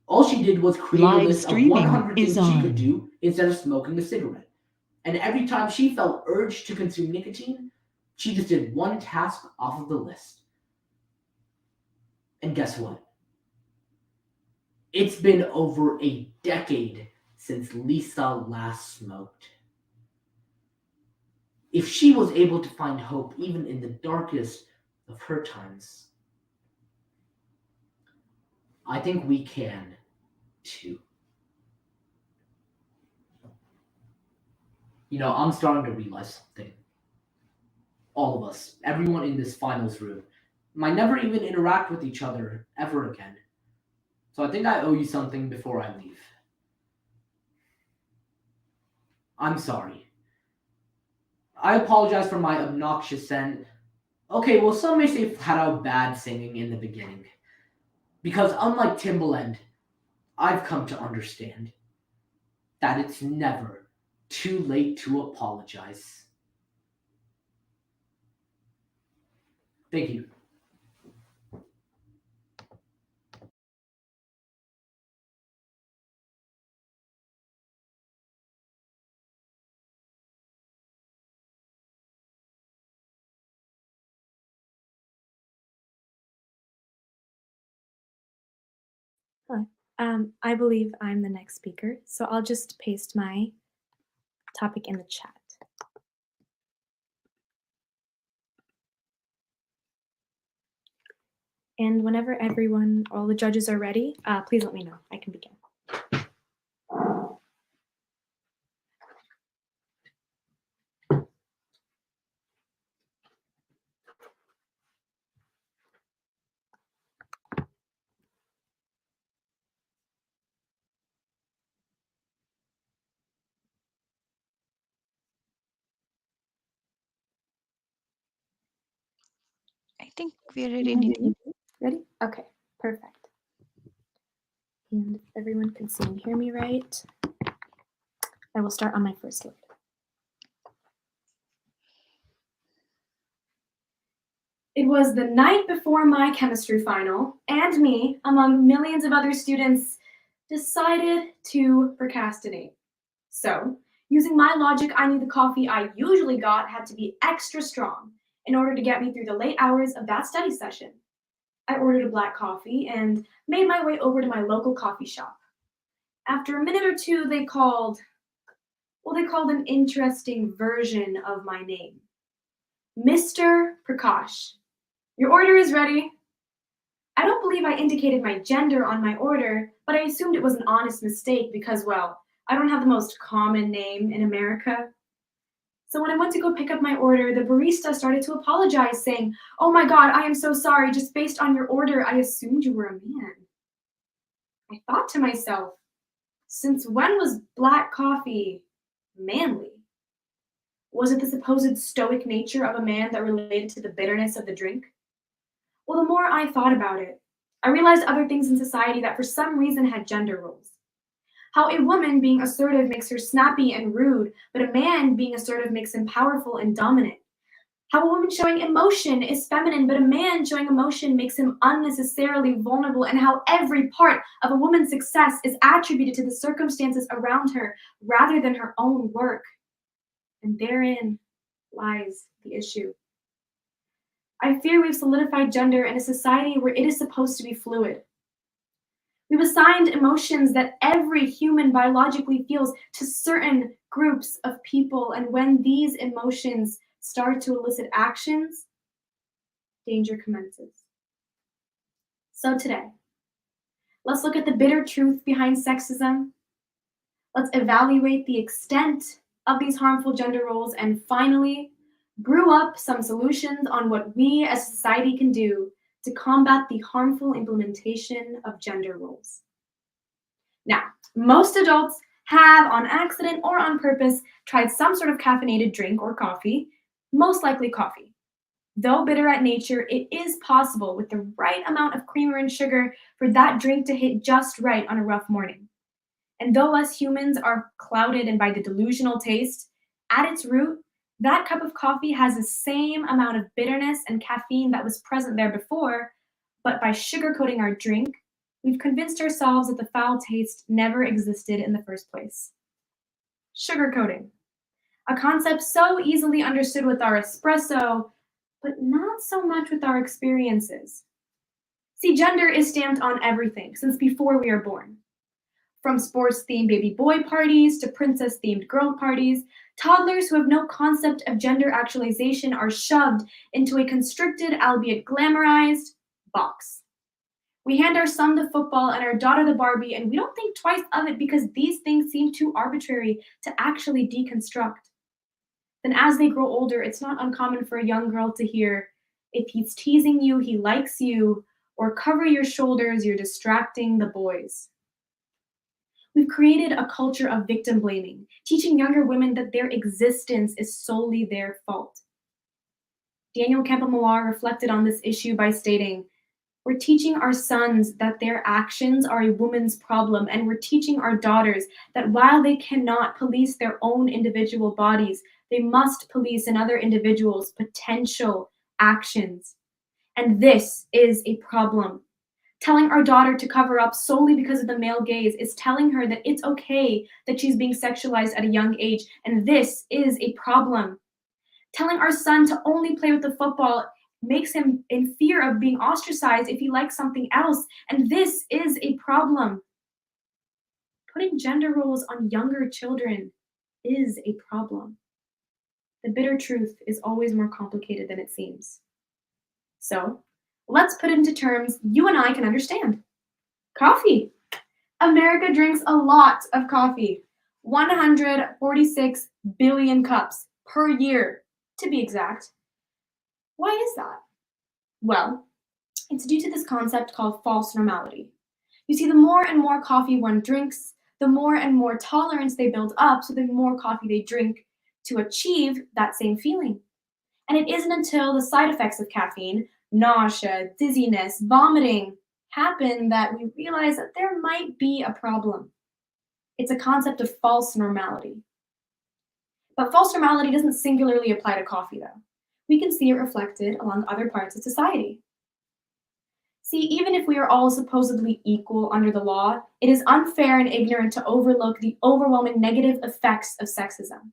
All she did was create a Live list of streaming 100 is things she could on. do instead of smoking a cigarette. And every time she felt urged to consume nicotine, she just did one task off of the list. And guess what? It's been over a decade since Lisa last smoked. If she was able to find hope even in the darkest of her times, I think we can too. I'm starting to realize something. All of us, everyone in this finals room, might never even interact with each other ever again. So I think I owe you something before I leave. I'm sorry. I apologize for my obnoxious and, okay, well, some may say flat out bad singing in the beginning. Because unlike Timbaland, I've come to understand that it's never too late to apologize. Thank you. Hello. I believe I'm the next speaker, so I'll just paste my topic in the chat. And whenever all the judges are ready, please let me know. I can begin. I think we're ready, Nidhi. Ready? Okay, perfect. And if everyone can see and hear me right, I will start on my first slide. It was the night before my chemistry final, and me, among millions of other students, decided to procrastinate. So, using my logic, I knew the coffee I usually got had to be extra strong in order to get me through the late hours of that study session. I ordered a black coffee and made my way over to my local coffee shop. After a minute or two, they called an interesting version of my name. Mr. Prakash. Your order is ready. I don't believe I indicated my gender on my order, but I assumed it was an honest mistake because, well, I don't have the most common name in America. So when I went to go pick up my order, the barista started to apologize, saying, "Oh my God, I am so sorry. Just based on your order, I assumed you were a man." I thought to myself, since when was black coffee manly? Was it the supposed stoic nature of a man that related to the bitterness of the drink? Well, the more I thought about it, I realized other things in society that for some reason had gender roles. How a woman being assertive makes her snappy and rude, but a man being assertive makes him powerful and dominant. How a woman showing emotion is feminine, but a man showing emotion makes him unnecessarily vulnerable, and how every part of a woman's success is attributed to the circumstances around her rather than her own work. And therein lies the issue. I fear we've solidified gender in a society where it is supposed to be fluid. We've assigned emotions that every human biologically feels to certain groups of people, and when these emotions start to elicit actions, danger commences. So today, let's look at the bitter truth behind sexism. Let's evaluate the extent of these harmful gender roles, and finally, brew up some solutions on what we as a society can do to combat the harmful implementation of gender roles. Now, most adults have, on accident or on purpose, tried some sort of caffeinated drink or coffee, most likely coffee. Though bitter at nature, it is possible with the right amount of creamer and sugar for that drink to hit just right on a rough morning. And though us humans are clouded and by the delusional taste, at its root, that cup of coffee has the same amount of bitterness and caffeine that was present there before, but by sugarcoating our drink, We've convinced ourselves that the foul taste never existed in the first place. Sugarcoating, a concept so easily understood with our espresso, but not so much with our experiences. See, gender is stamped on everything since before we are born. From sports-themed baby boy parties to princess-themed girl parties, toddlers who have no concept of gender actualization are shoved into a constricted, albeit glamorized, box. We hand our son the football and our daughter the Barbie, and we don't think twice of it because these things seem too arbitrary to actually deconstruct. Then as they grow older, it's not uncommon for a young girl to hear, "If he's teasing you, he likes you," or "Cover your shoulders, you're distracting the boys." We've created a culture of victim blaming, teaching younger women that their existence is solely their fault. Daniel Campomoir reflected on this issue by stating, "We're teaching our sons that their actions are a woman's problem, and we're teaching our daughters that while they cannot police their own individual bodies, they must police another individual's potential actions. And this is a problem. Telling our daughter to cover up solely because of the male gaze is telling her that it's okay that she's being sexualized at a young age, and this is a problem. Telling our son to only play with the football makes him in fear of being ostracized if he likes something else, and this is a problem. Putting gender roles on younger children is a problem. The bitter truth is always more complicated than it seems. So, let's put it into terms you and I can understand. Coffee. America drinks a lot of coffee. 146 billion cups per year, to be exact. Why is that? Well, it's due to this concept called false normality. You see, the more and more coffee one drinks, the more and more tolerance they build up, so the more coffee they drink to achieve that same feeling. And it isn't until the side effects of caffeine, nausea, dizziness, vomiting, happen that we realize that there might be a problem. It's a concept of false normality. But false normality doesn't singularly apply to coffee, though. We can see it reflected along other parts of society. See, even if we are all supposedly equal under the law, it is unfair and ignorant to overlook the overwhelming negative effects of sexism.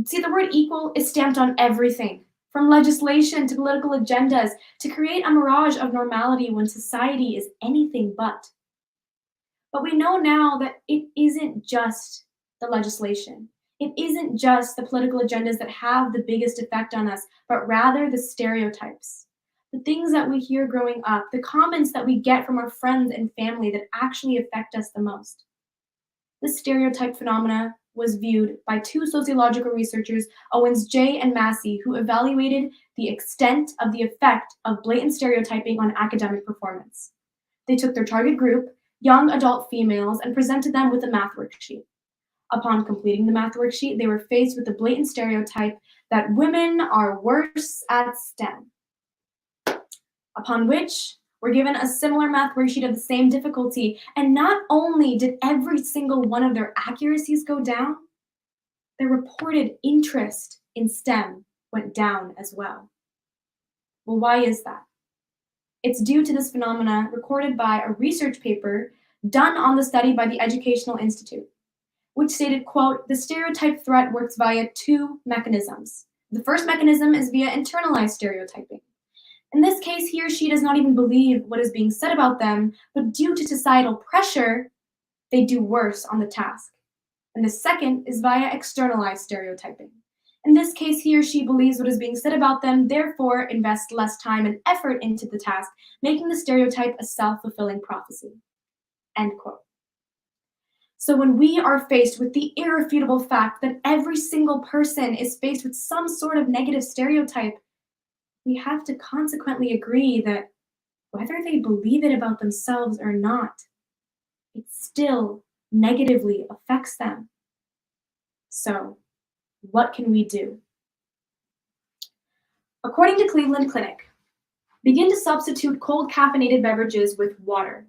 See, the word equal is stamped on everything, from legislation to political agendas, to create a mirage of normality when society is anything but. But we know now that it isn't just the legislation. It isn't just the political agendas that have the biggest effect on us, but rather the stereotypes. The things that we hear growing up, the comments that we get from our friends and family that actually affect us the most. This stereotype phenomena was viewed by two sociological researchers, Owens J. and Massey, who evaluated the extent of the effect of blatant stereotyping on academic performance. They took their target group, young adult females, and presented them with a math worksheet. Upon completing the math worksheet, they were faced with the blatant stereotype that women are worse at STEM. Upon which, were given a similar math worksheet of the same difficulty, and not only did every single one of their accuracies go down, their reported interest in STEM went down as well. Well, why is that? It's due to this phenomena recorded by a research paper done on the study by the Educational Institute, which stated, quote, "The stereotype threat works via two mechanisms. The first mechanism is via internalized stereotyping. In this case, he or she does not even believe what is being said about them, but due to societal pressure, they do worse on the task. And the second is via externalized stereotyping. In this case, he or she believes what is being said about them, therefore invests less time and effort into the task, making the stereotype a self-fulfilling prophecy." End quote. So when we are faced with the irrefutable fact that every single person is faced with some sort of negative stereotype, we have to consequently agree that whether they believe it about themselves or not, it still negatively affects them. So, what can we do? According to Cleveland Clinic, begin to substitute cold caffeinated beverages with water.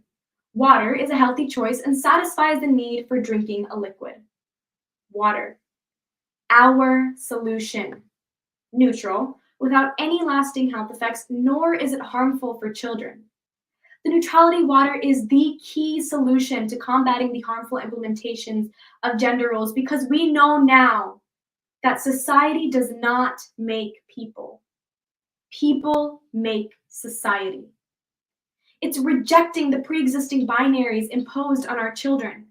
Water is a healthy choice and satisfies the need for drinking a liquid. Water. Our solution. Neutral, without any lasting health effects, nor is it harmful for children. The neutrality water is the key solution to combating the harmful implementations of gender roles because we know now that society does not make people. People make society. It's rejecting the pre-existing binaries imposed on our children.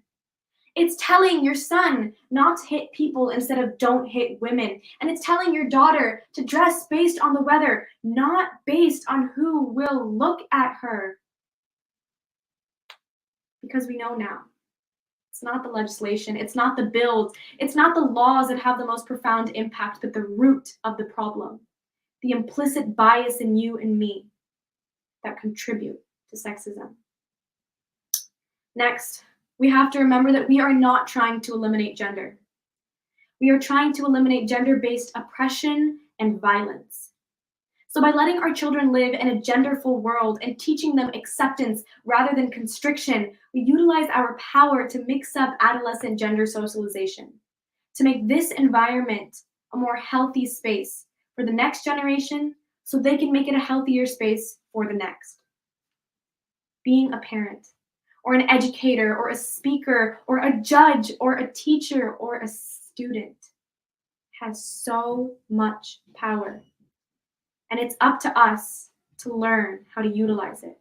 It's telling your son not to hit people instead of don't hit women. And it's telling your daughter to dress based on the weather, not based on who will look at her. Because we know now. It's not the legislation, it's not the bills, it's not the laws that have the most profound impact, but the root of the problem. The implicit bias in you and me that contribute to sexism. Next, we have to remember that we are not trying to eliminate gender. We are trying to eliminate gender-based oppression and violence. So by letting our children live in a genderful world and teaching them acceptance rather than constriction, we utilize our power to mix up adolescent gender socialization, to make this environment a more healthy space for the next generation so they can make it a healthier space for the next. Being a parent, or an educator, or a speaker, or a judge, or a teacher, or a student has so much power. And it's up to us to learn how to utilize it.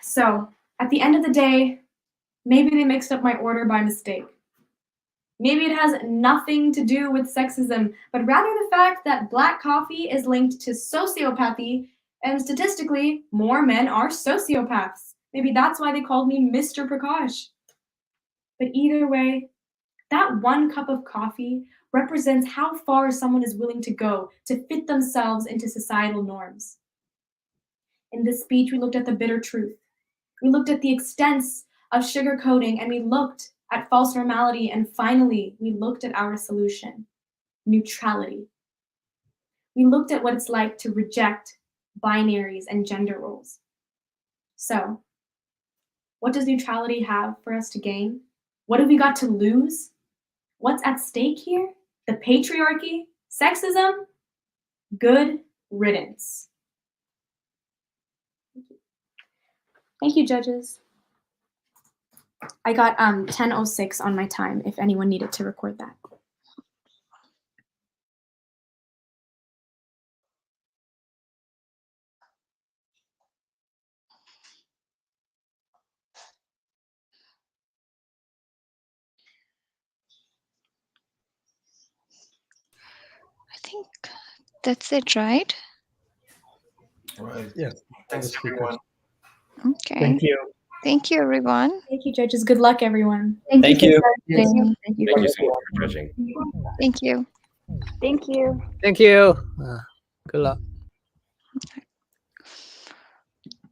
So, at the end of the day, maybe they mixed up my order by mistake. Maybe it has nothing to do with sexism, but rather the fact that black coffee is linked to sociopathy, and statistically, more men are sociopaths. Maybe that's why they called me Mr. Prakash. But either way, that one cup of coffee represents how far someone is willing to go to fit themselves into societal norms. In this speech, we looked at the bitter truth. We looked at the extents of sugarcoating, and we looked at false normality, and finally, we looked at our solution, neutrality. We looked at what it's like to reject binaries and gender roles. So, what does neutrality have for us to gain? What have we got to lose? What's at stake here? The patriarchy? Sexism? Good riddance. Thank you, judges. I got 10:06 on my time if anyone needed to record that. I think that's it, right? Right. Yes. Thanks, everyone. Okay. Thank you. Thank you, everyone. Thank you, judges. Good luck, everyone. Thank you. Thank you. Thank you Thank you so much for judging. Thank you. Thank you. Thank you. Good luck.